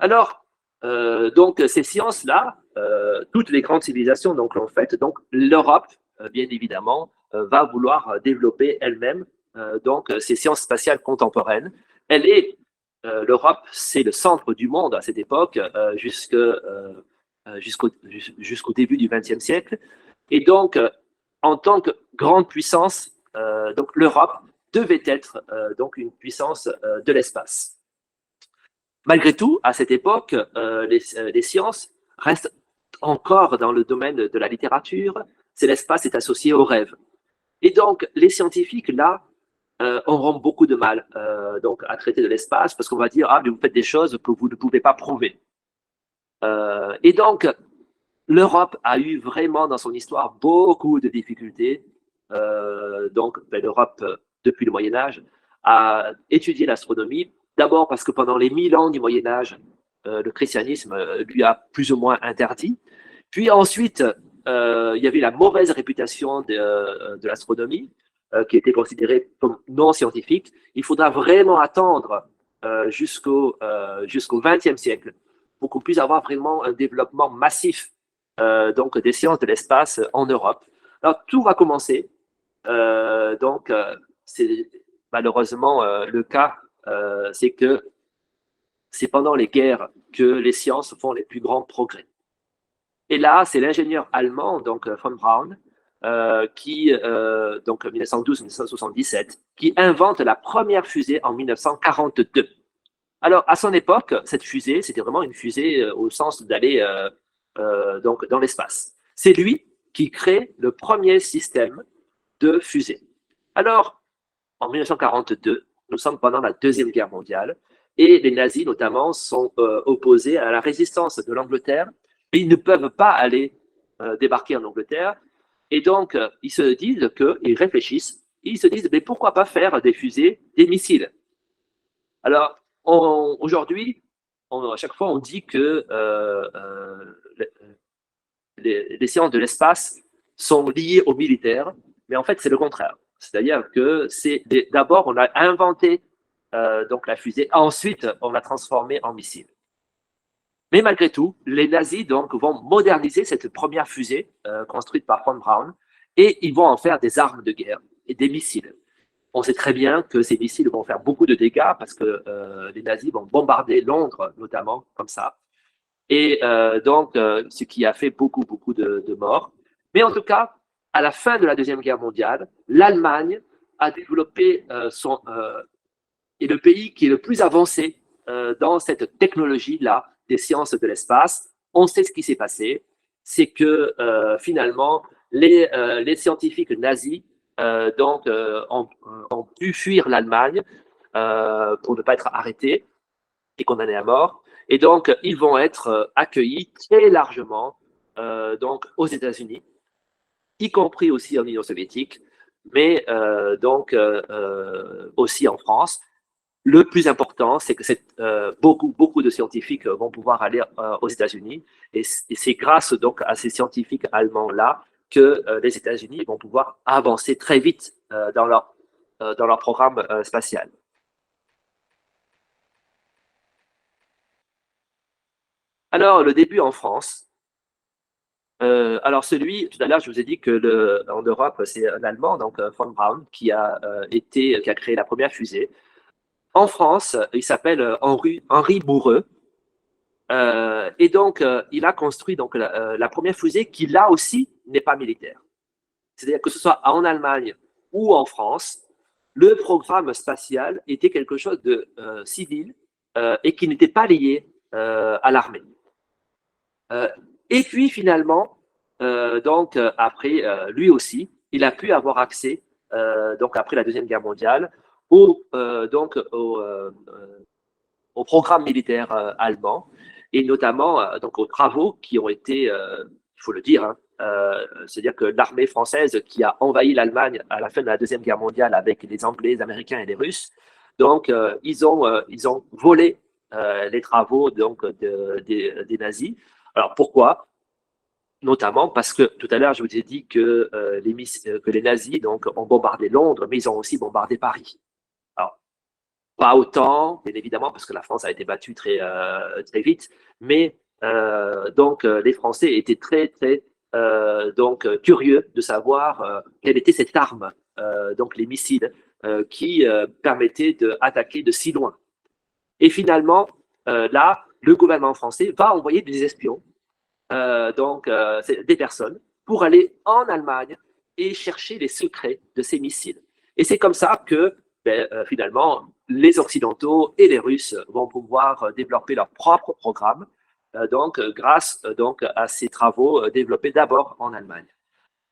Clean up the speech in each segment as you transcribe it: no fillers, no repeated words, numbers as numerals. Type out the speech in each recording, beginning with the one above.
Alors, donc ces sciences-là, toutes les grandes civilisations donc l'ont fait. Donc l'Europe, bien évidemment, va vouloir développer elle-même donc ces sciences spatiales contemporaines. L'Europe, c'est le centre du monde à cette époque, jusqu'au début du XXe siècle. Et donc, en tant que grande puissance, donc l'Europe devait être donc une puissance de l'espace. Malgré tout, à cette époque, les sciences restent encore dans le domaine de la littérature. C'est l'espace est associé au rêve. Et donc, les scientifiques, là, auront beaucoup de mal donc, à traiter de l'espace parce qu'on va dire, ah, mais vous faites des choses que vous ne pouvez pas prouver. Et donc, l'Europe a eu vraiment dans son histoire beaucoup de difficultés. Donc, l'Europe, depuis le Moyen Âge, a étudié l'astronomie. D'abord parce que pendant les 1000 ans du Moyen Âge, le christianisme lui a plus ou moins interdit. Puis ensuite, il y avait la mauvaise réputation de l'astronomie, qui était considérée comme non scientifique. Il faudra vraiment attendre jusqu'au XXe siècle pour qu'on puisse avoir vraiment un développement massif donc des sciences de l'espace en Europe. Alors tout va commencer. Donc c'est malheureusement le cas, c'est que c'est pendant les guerres que les sciences font les plus grands progrès. Et là, c'est l'ingénieur allemand, donc von Braun, donc 1912-1977, qui invente la première fusée en 1942. Alors, à son époque, cette fusée, c'était vraiment une fusée au sens d'aller donc dans l'espace. C'est lui qui crée le premier système de fusée. Alors, en 1942, nous sommes pendant la Deuxième Guerre mondiale et les nazis, notamment, sont opposés à la résistance de l'Angleterre. Ils ne peuvent pas aller débarquer en Angleterre. Et donc, ils réfléchissent, ils se disent, mais pourquoi pas faire des fusées, des missiles. Alors, aujourd'hui, à chaque fois, on dit que les sciences de l'espace sont liées aux militaires, mais en fait, c'est le contraire. C'est-à-dire que d'abord, on a inventé donc la fusée, ensuite, on l'a transformée en missile. Mais malgré tout, les nazis donc, vont moderniser cette première fusée construite par von Braun et ils vont en faire des armes de guerre et des missiles. On sait très bien que ces missiles vont faire beaucoup de dégâts parce que les nazis vont bombarder Londres, notamment, comme ça. Et donc, ce qui a fait beaucoup de morts. Mais en tout cas, à la fin de la Deuxième Guerre mondiale, l'Allemagne a développé est le pays qui est le plus avancé dans cette technologie-là des sciences de l'espace. On sait ce qui s'est passé, c'est que finalement, les scientifiques nazis ont pu fuir l'Allemagne pour ne pas être arrêtés et condamnés à mort. Et donc, ils vont être accueillis très largement donc aux États-Unis, y compris aussi en Union soviétique, mais aussi en France. Le plus important, c'est que beaucoup de scientifiques vont pouvoir aller aux États-Unis, et c'est grâce donc à ces scientifiques allemands-là que les États-Unis vont pouvoir avancer très vite dans leur programme spatial. Alors, le début en France. Alors, tout à l'heure, je vous ai dit que en Europe, c'est un Allemand, donc von Braun, qui a créé la première fusée. En France, il s'appelle Henri Moureux. Et donc, il a construit donc, la première fusée qui, là aussi, n'est pas militaire. C'est-à-dire que ce soit en Allemagne ou en France, le programme spatial était quelque chose de civil et qui n'était pas lié à l'armée. Et puis, finalement, donc, après, lui aussi, il a pu avoir accès, donc après la Deuxième Guerre mondiale, au programme militaire allemand et notamment donc aux travaux qui ont été, il faut le dire, hein, c'est-à-dire que l'armée française qui a envahi l'Allemagne à la fin de la Deuxième Guerre mondiale avec les Anglais, les Américains et les Russes, donc ils ont volé les travaux donc des nazis. Alors pourquoi? Notamment parce que tout à l'heure, je vous ai dit que, que les nazis donc, ont bombardé Londres, mais ils ont aussi bombardé Paris. Alors, Pas autant, bien évidemment, parce que la France a été battue très, très vite, mais donc les Français étaient très, très donc, curieux de savoir quelle était cette arme, donc les missiles, qui permettaient d'attaquer de si loin. Et finalement, là, le gouvernement français va envoyer des espions, donc des personnes, pour aller en Allemagne et chercher les secrets de ces missiles. Et c'est comme ça que, finalement, les Occidentaux et les Russes vont pouvoir développer leur propre programme, donc grâce donc à ces travaux développés d'abord en Allemagne.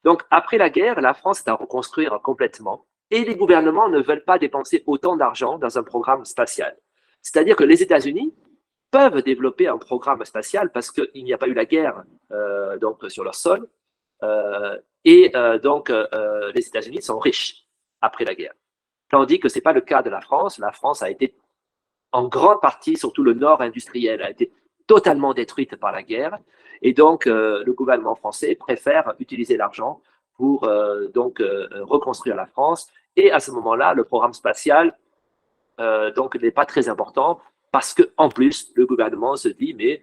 Donc après la guerre, la France est à reconstruire complètement et les gouvernements ne veulent pas dépenser autant d'argent dans un programme spatial. C'est-à-dire que les États-Unis peuvent développer un programme spatial parce qu'il n'y a pas eu la guerre donc sur leur sol donc les États-Unis sont riches après la guerre. Tandis que ce n'est pas le cas de la France. La France a été en grande partie, surtout le nord industriel, a été totalement détruite par la guerre. Et donc, le gouvernement français préfère utiliser l'argent pour donc reconstruire la France. Et à ce moment-là, le programme spatial donc n'est pas très important parce que en plus, le gouvernement se dit mais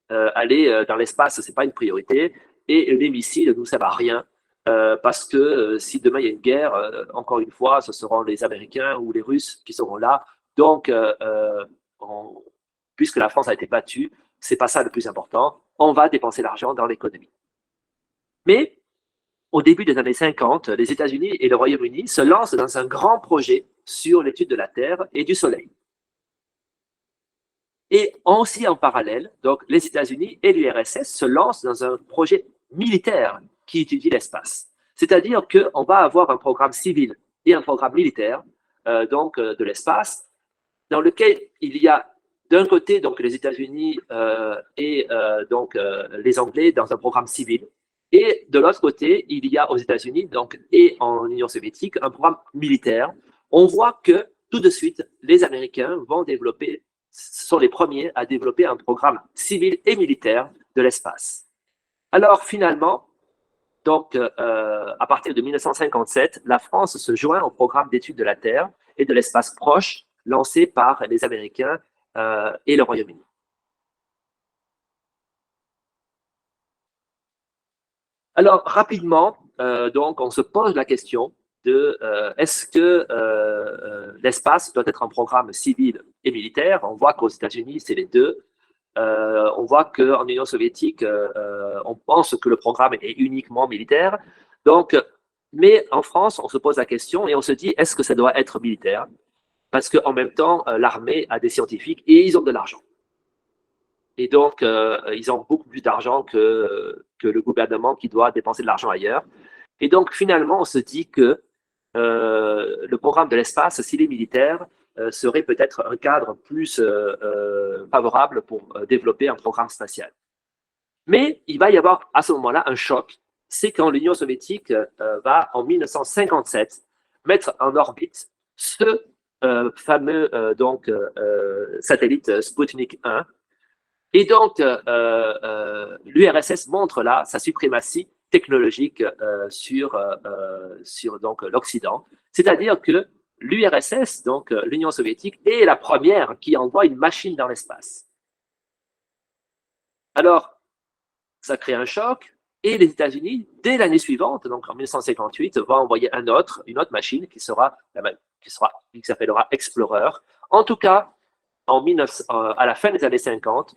aller dans l'espace, c'est pas une priorité et les missiles ne nous servent à rien. Parce que si demain il y a une guerre, encore une fois, ce seront les Américains ou les Russes qui seront là. Donc, puisque la France a été battue, c'est pas ça le plus important. On va dépenser l'argent dans l'économie. Mais au début des années 50, les États-Unis et le Royaume-Uni se lancent dans un grand projet sur l'étude de la Terre et du Soleil. Et aussi en parallèle, donc les États-Unis et l'URSS se lancent dans un projet militaire qui étudie l'espace. C'est-à-dire qu'on va avoir un programme civil et un programme militaire donc de l'espace, dans lequel il y a d'un côté donc les États-Unis et donc les Anglais dans un programme civil, et de l'autre côté il y a aux États-Unis donc et en Union soviétique un programme militaire. On voit que tout de suite les Américains vont développer, sont les premiers à développer un programme civil et militaire de l'espace. Alors finalement, donc, à partir de 1957, la France se joint au programme d'études de la Terre et de l'espace proche lancé par les Américains et le Royaume-Uni. Alors, rapidement, donc, on se pose la question de est-ce que l'espace doit être un programme civil et militaire? On voit qu'aux États-Unis, c'est les deux. On voit qu'en Union soviétique, on pense que le programme est uniquement militaire. Donc, mais en France, on se pose la question et on se dit, est-ce que ça doit être militaire? Parce qu'en même temps, l'armée a des scientifiques et ils ont de l'argent. Et donc, ils ont beaucoup plus d'argent que le gouvernement qui doit dépenser de l'argent ailleurs. Et donc, finalement, on se dit que le programme de l'espace, s'il est militaire, serait peut-être un cadre plus favorable pour développer un programme spatial. Mais il va y avoir à ce moment-là un choc, c'est quand l'Union soviétique va, en 1957, mettre en orbite ce fameux donc, satellite Sputnik 1. Et donc, l'URSS montre là sa suprématie technologique sur donc l'Occident. C'est-à-dire que l'URSS, donc l'Union soviétique, est la première qui envoie une machine dans l'espace. Alors, ça crée un choc, et les États-Unis, dès l'année suivante, donc en 1958, vont envoyer une autre machine qui s'appellera Explorer. En tout cas, à la fin des années 50,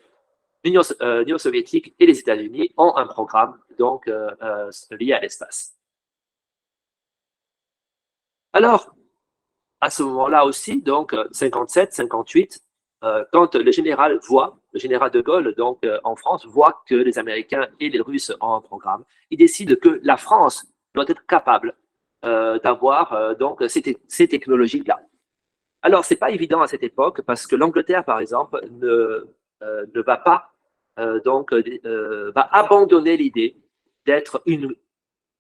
l'Union soviétique et les États-Unis ont un programme donc lié à l'espace. Alors, à ce moment-là aussi, donc 57, 58, quand le général de Gaulle, donc en France, voit que les Américains et les Russes ont un programme, il décide que la France doit être capable d'avoir donc ces technologies-là. Alors, c'est pas évident à cette époque parce que l'Angleterre, par exemple, ne va pas va abandonner l'idée d'être une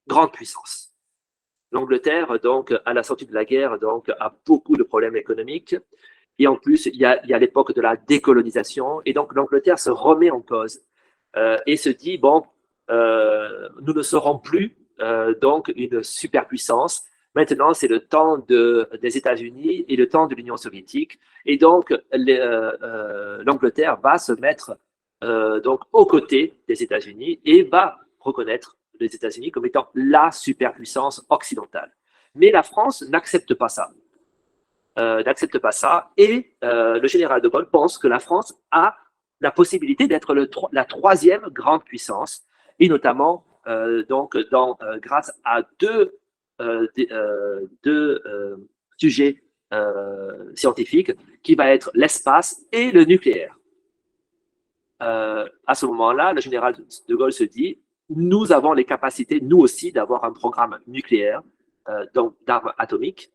grande puissance. L'Angleterre, donc, à la sortie de la guerre, donc, a beaucoup de problèmes économiques. Et en plus, il y a l'époque de la décolonisation. Et donc, l'Angleterre se remet en cause et se dit, bon, nous ne serons plus donc une superpuissance. Maintenant, c'est le temps des États-Unis et le temps de l'Union soviétique. Et donc, l'Angleterre va se mettre donc aux côtés des États-Unis et va reconnaître les États-Unis comme étant la superpuissance occidentale. Mais la France n'accepte pas ça. Et le général de Gaulle pense que la France a la possibilité d'être la troisième grande puissance, et notamment grâce à deux sujets scientifiques, qui va être l'espace et le nucléaire. À ce moment-là, le général de Gaulle se dit, nous avons les capacités, nous aussi, d'avoir un programme nucléaire, donc d'armes atomiques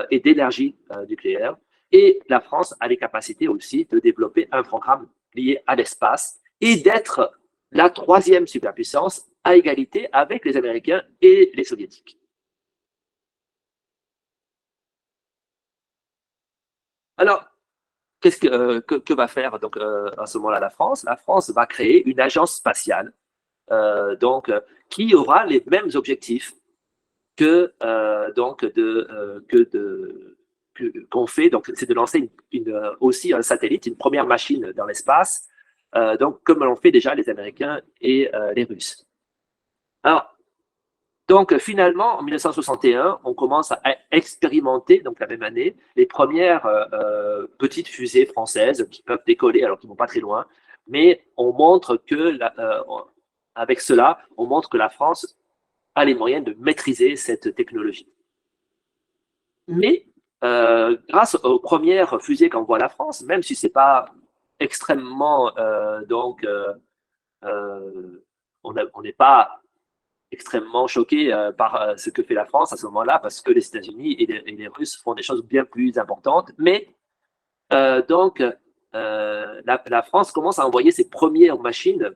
et d'énergie nucléaire. Et la France a les capacités aussi de développer un programme lié à l'espace et d'être la troisième superpuissance à égalité avec les Américains et les Soviétiques. Alors, que va faire donc à ce moment-là la France? La France va créer une agence spatiale qui aura les mêmes objectifs qu'on fait. Donc, c'est de lancer aussi un satellite, une première machine dans l'espace, donc comme l'ont fait déjà les Américains et les Russes. Alors, donc, finalement, en 1961, on commence à expérimenter, donc la même année, les premières petites fusées françaises qui peuvent décoller alors qu'ils ne vont pas très loin. Mais on montre que, avec cela, on montre que la France a les moyens de maîtriser cette technologie. Mais grâce aux premières fusées qu'envoie la France, même si ce n'est pas extrêmement, on n'est pas extrêmement choqué par ce que fait la France à ce moment-là, parce que les États-Unis et les Russes font des choses bien plus importantes. Mais la France commence à envoyer ses premières machines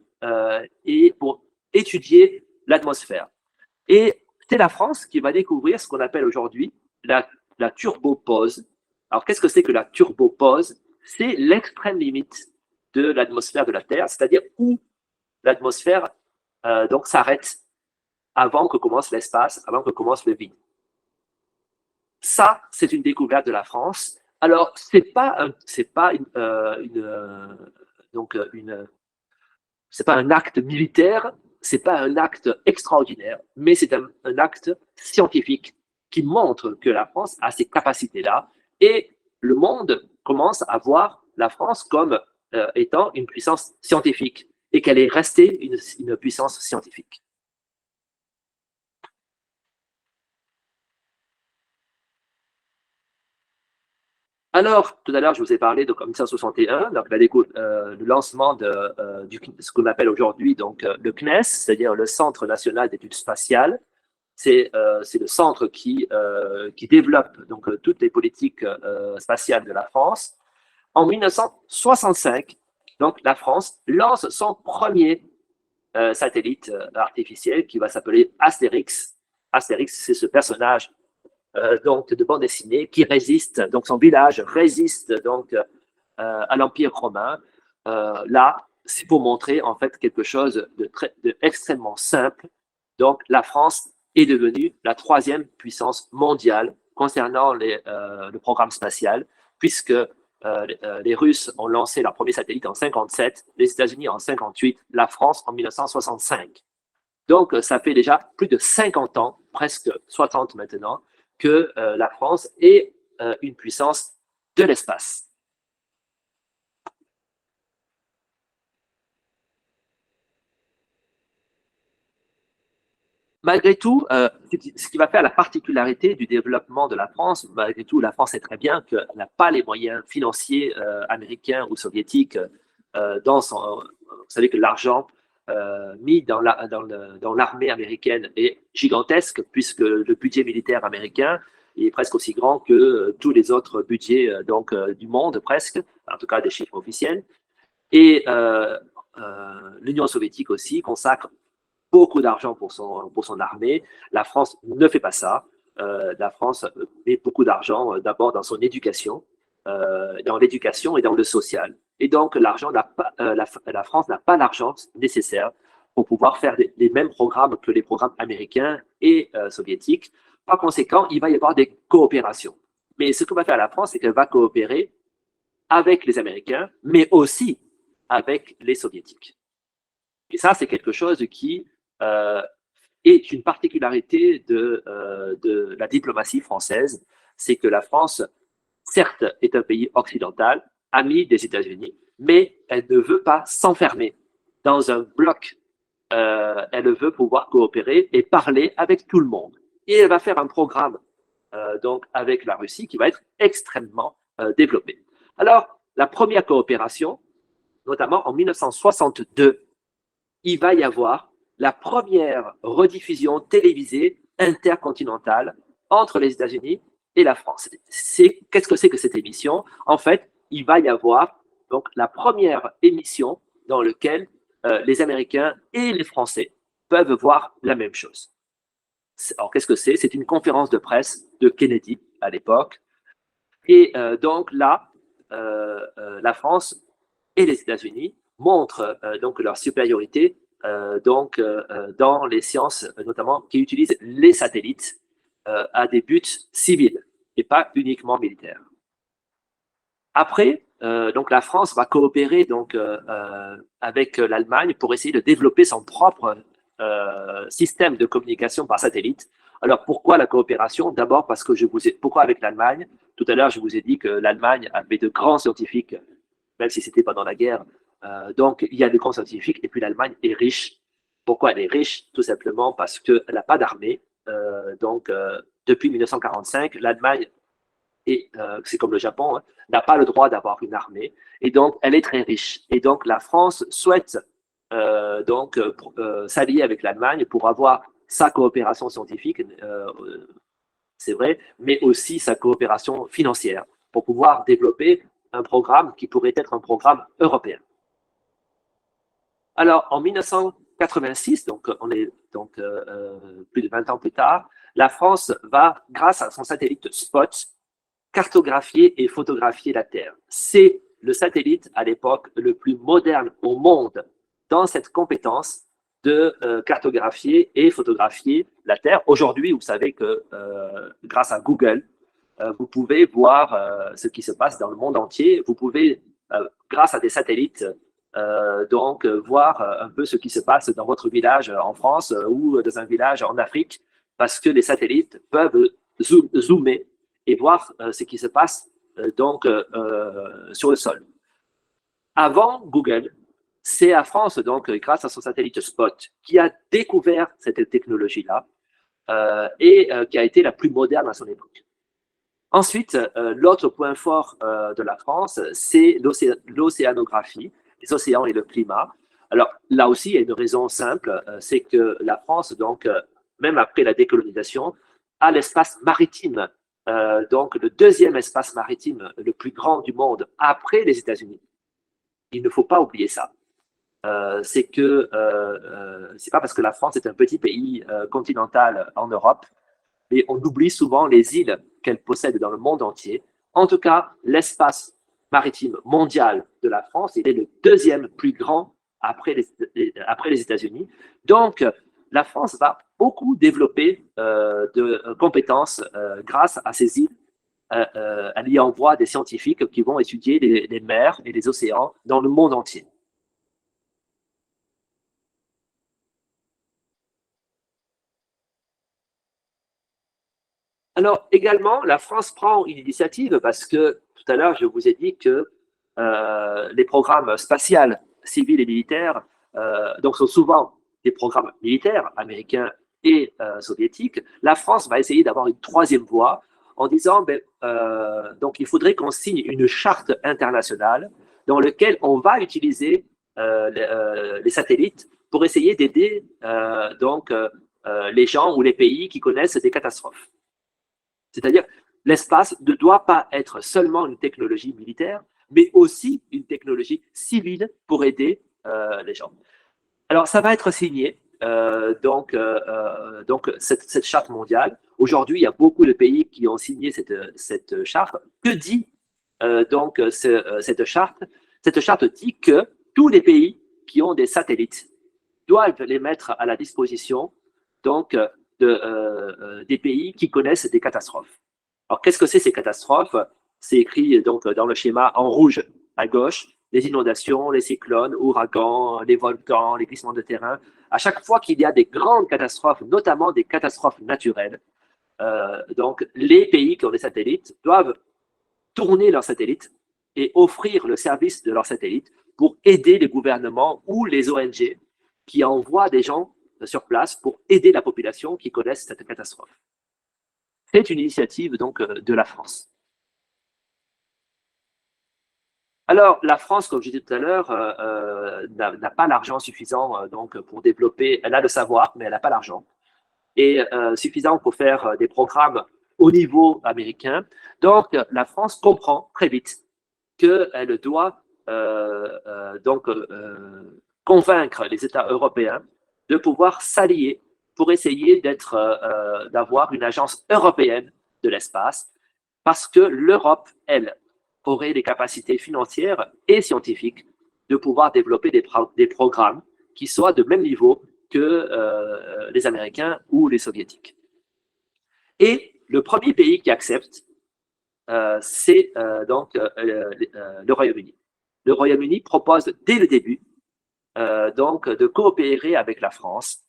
pour étudier l'atmosphère. Et c'est la France qui va découvrir ce qu'on appelle aujourd'hui la turbopause. Alors, qu'est-ce que c'est que la turbopause? C'est l'extrême limite de l'atmosphère de la Terre, c'est-à-dire où l'atmosphère donc s'arrête avant que commence l'espace, avant que commence le vide. Ça, c'est une découverte de la France. Alors, c'est pas un acte militaire, c'est pas un acte extraordinaire, mais c'est un acte scientifique qui montre que la France a ces capacités-là, et le monde commence à voir la France comme étant une puissance scientifique, et qu'elle est restée une puissance scientifique. Alors, tout à l'heure, je vous ai parlé de 1961, donc le lancement de ce qu'on appelle aujourd'hui le CNES, c'est-à-dire le Centre national d'études spatiales. C'est le centre qui développe toutes les politiques spatiales de la France. En 1965, donc, la France lance son premier satellite artificiel qui va s'appeler Astérix. Astérix, c'est ce personnage de bande dessinée qui résiste, donc son village résiste à l'Empire romain. Là, c'est pour montrer en fait quelque chose de extrêmement simple. Donc, la France est devenue la troisième puissance mondiale concernant le programme spatial, puisque les Russes ont lancé leur premier satellite en 1957, les États-Unis en 1958, la France en 1965. Donc, ça fait déjà plus de 50 ans, presque 60 maintenant, que la France est une puissance de l'espace. Malgré tout, ce qui va faire la particularité du développement de la France, malgré tout, la France sait très bien qu'elle n'a pas les moyens financiers américains ou soviétiques vous savez que l'argent mis dans l'armée américaine est gigantesque, puisque le budget militaire américain est presque aussi grand que tous les autres budgets du monde, presque, en tout cas des chiffres officiels. Et l'Union soviétique aussi consacre beaucoup d'argent pour son armée. La France ne fait pas ça. La France met beaucoup d'argent d'abord dans son éducation, dans l'éducation et dans le social. Et donc, la France n'a pas l'argent nécessaire pour pouvoir faire les mêmes programmes que les programmes américains et soviétiques, par conséquent, il va y avoir des coopérations. Mais ce que va faire la France, c'est qu'elle va coopérer avec les Américains, mais aussi avec les Soviétiques. Et ça, c'est quelque chose qui est une particularité de la diplomatie française, c'est que la France, certes, est un pays occidental, ami des États-Unis, mais elle ne veut pas s'enfermer dans un bloc. Elle veut pouvoir coopérer et parler avec tout le monde. Et elle va faire un programme donc avec la Russie qui va être extrêmement développé. Alors, la première coopération, notamment en 1962, il va y avoir la première rediffusion télévisée intercontinentale entre les États-Unis et la France. Qu'est-ce que c'est que cette émission? En fait, il va y avoir donc la première émission dans laquelle les Américains et les Français peuvent voir la même chose. Alors, qu'est-ce que c'est? C'est une conférence de presse de Kennedy à l'époque. Et donc là, la France et les États-Unis montrent donc leur supériorité dans les sciences, notamment qui utilisent les satellites à des buts civils et pas uniquement militaires. Après, donc la France va coopérer donc avec l'Allemagne pour essayer de développer son propre système de communication par satellite. Alors pourquoi la coopération? D'abord parce que pourquoi avec l'Allemagne? Tout à l'heure, je vous ai dit que l'Allemagne avait de grands scientifiques, même si c'était pendant la guerre. Donc il y a de grands scientifiques et puis l'Allemagne est riche. Pourquoi elle est riche? Tout simplement parce qu'elle n'a pas d'armée. Depuis 1945, l'Allemagne et c'est comme le Japon, hein, n'a pas le droit d'avoir une armée, et donc elle est très riche. Et donc la France souhaite s'allier avec l'Allemagne pour avoir sa coopération scientifique, c'est vrai, mais aussi sa coopération financière, pour pouvoir développer un programme qui pourrait être un programme européen. Alors en 1986, donc on est donc plus de 20 ans plus tard, la France va, grâce à son satellite SPOT, cartographier et photographier la Terre. C'est le satellite à l'époque le plus moderne au monde dans cette compétence de cartographier et photographier la Terre. Aujourd'hui, vous savez que grâce à Google, vous pouvez voir ce qui se passe dans le monde entier. Vous pouvez, grâce à des satellites, voir un peu ce qui se passe dans votre village en France ou dans un village en Afrique, parce que les satellites peuvent zoomer et voir ce qui se passe sur le sol. Avant Google, c'est la France, donc grâce à son satellite SPOT, qui a découvert cette technologie-là et qui a été la plus moderne à son époque. Ensuite, l'autre point fort de la France, c'est l'océanographie, les océans et le climat. Alors là aussi, il y a une raison simple, c'est que la France, donc même après la décolonisation, a l'espace maritime. Donc le deuxième espace maritime le plus grand du monde après les États-Unis. Il ne faut pas oublier ça. C'est que c'est pas parce que la France est un petit pays continental en Europe, mais on oublie souvent les îles qu'elle possède dans le monde entier. En tout cas, l'espace maritime mondial de la France, il est le deuxième plus grand après les États-Unis. Donc, la France va beaucoup développer de compétences grâce à ces îles. Elle y envoie des scientifiques qui vont étudier les mers et les océans dans le monde entier. Alors, également, la France prend une initiative parce que tout à l'heure, je vous ai dit que les programmes spatials civils et militaires donc sont souvent des programmes militaires américains et soviétiques. La France va essayer d'avoir une troisième voie en disant donc il faudrait qu'on signe une charte internationale dans laquelle on va utiliser les satellites pour essayer d'aider les gens ou les pays qui connaissent des catastrophes. C'est-à-dire, l'espace ne doit pas être seulement une technologie militaire, mais aussi une technologie civile pour aider les gens. Alors, ça va être signé, cette charte mondiale. Aujourd'hui, il y a beaucoup de pays qui ont signé cette charte. Que dit cette charte? Cette charte dit que tous les pays qui ont des satellites doivent les mettre à la disposition des pays qui connaissent des catastrophes. Alors, qu'est-ce que c'est ces catastrophes? C'est écrit donc dans le schéma en rouge à gauche, les inondations, les cyclones, ouragans, les volcans, les glissements de terrain. À chaque fois qu'il y a des grandes catastrophes, notamment des catastrophes naturelles, donc les pays qui ont des satellites doivent tourner leurs satellites et offrir le service de leurs satellites pour aider les gouvernements ou les ONG qui envoient des gens sur place pour aider la population qui connaissent cette catastrophe. C'est une initiative donc de la France. Alors, la France, comme je disais tout à l'heure, n'a pas l'argent suffisant donc pour développer. Elle a le savoir, mais elle n'a pas l'argent. Et suffisant pour faire des programmes au niveau américain. Donc, la France comprend très vite qu'elle doit convaincre les États européens de pouvoir s'allier pour essayer d'avoir une agence européenne de l'espace, parce que l'Europe, elle, aurait les capacités financières et scientifiques de pouvoir développer des programmes qui soient de même niveau que les Américains ou les Soviétiques. Et le premier pays qui accepte, c'est le Royaume-Uni. Le Royaume-Uni propose dès le début donc de coopérer avec la France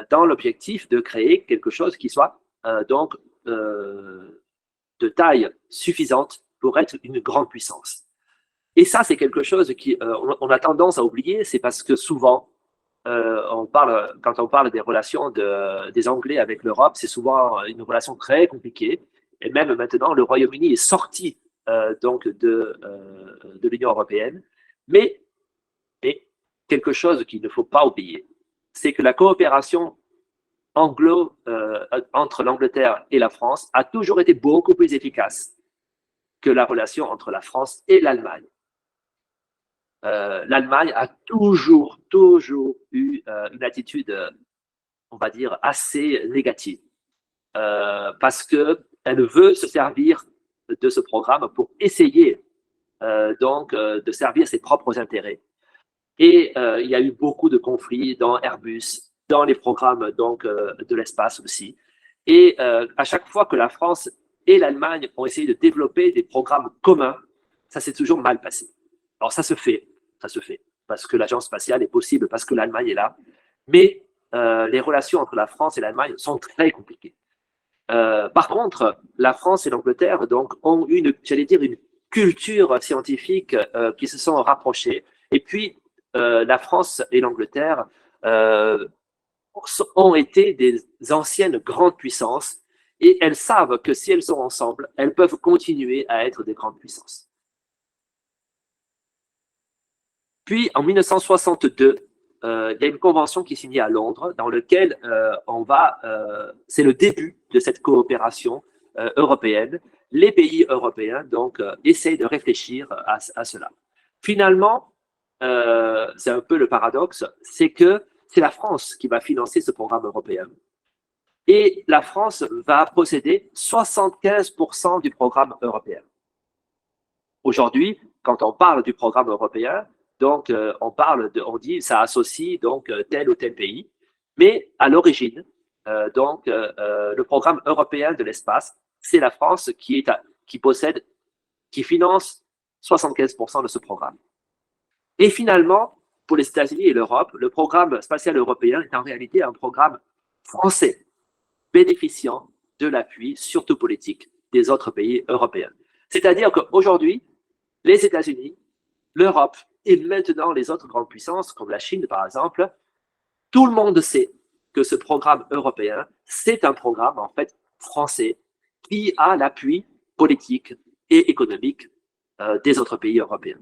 dans l'objectif de créer quelque chose qui soit de taille suffisante pour être une grande puissance. Et ça, c'est quelque chose on a tendance à oublier, c'est parce que souvent, quand on parle des relations des Anglais avec l'Europe, c'est souvent une relation très compliquée. Et même maintenant, le Royaume-Uni est sorti de l'Union européenne. Mais quelque chose qu'il ne faut pas oublier, c'est que la coopération entre l'Angleterre et la France a toujours été beaucoup plus efficace que la relation entre la France et l'Allemagne. L'Allemagne a toujours eu une attitude, on va dire, assez négative, parce qu'elle veut se servir de ce programme pour essayer de servir ses propres intérêts. Et il y a eu beaucoup de conflits dans Airbus, dans les programmes de l'espace aussi. Et à chaque fois que la France et l'Allemagne ont essayé de développer des programmes communs, ça s'est toujours mal passé. Alors ça se fait, parce que l'agence spatiale est possible, parce que l'Allemagne est là. Mais les relations entre la France et l'Allemagne sont très compliquées. Par contre, la France et l'Angleterre donc ont une culture scientifique qui se sont rapprochées. Et puis, la France et l'Angleterre ont été des anciennes grandes puissances et elles savent que si elles sont ensemble, elles peuvent continuer à être des grandes puissances. Puis, en 1962, il y a une convention qui est signée à Londres dans laquelle c'est le début de cette coopération européenne. Les pays européens donc essayent de réfléchir à cela. Finalement, c'est un peu le paradoxe, c'est que c'est la France qui va financer ce programme européen. Et la France va posséder 75% du programme européen. Aujourd'hui, quand on parle du programme européen, donc on dit ça associe donc tel ou tel pays, mais à l'origine, le programme européen de l'espace, c'est la France qui finance 75% de ce programme. Et finalement, pour les États-Unis et l'Europe, le programme spatial européen est en réalité un programme français, bénéficiant de l'appui, surtout politique, des autres pays européens. C'est-à-dire qu'aujourd'hui, les États-Unis, l'Europe et maintenant les autres grandes puissances, comme la Chine par exemple, tout le monde sait que ce programme européen, c'est un programme en fait français qui a l'appui politique et économique des autres pays européens.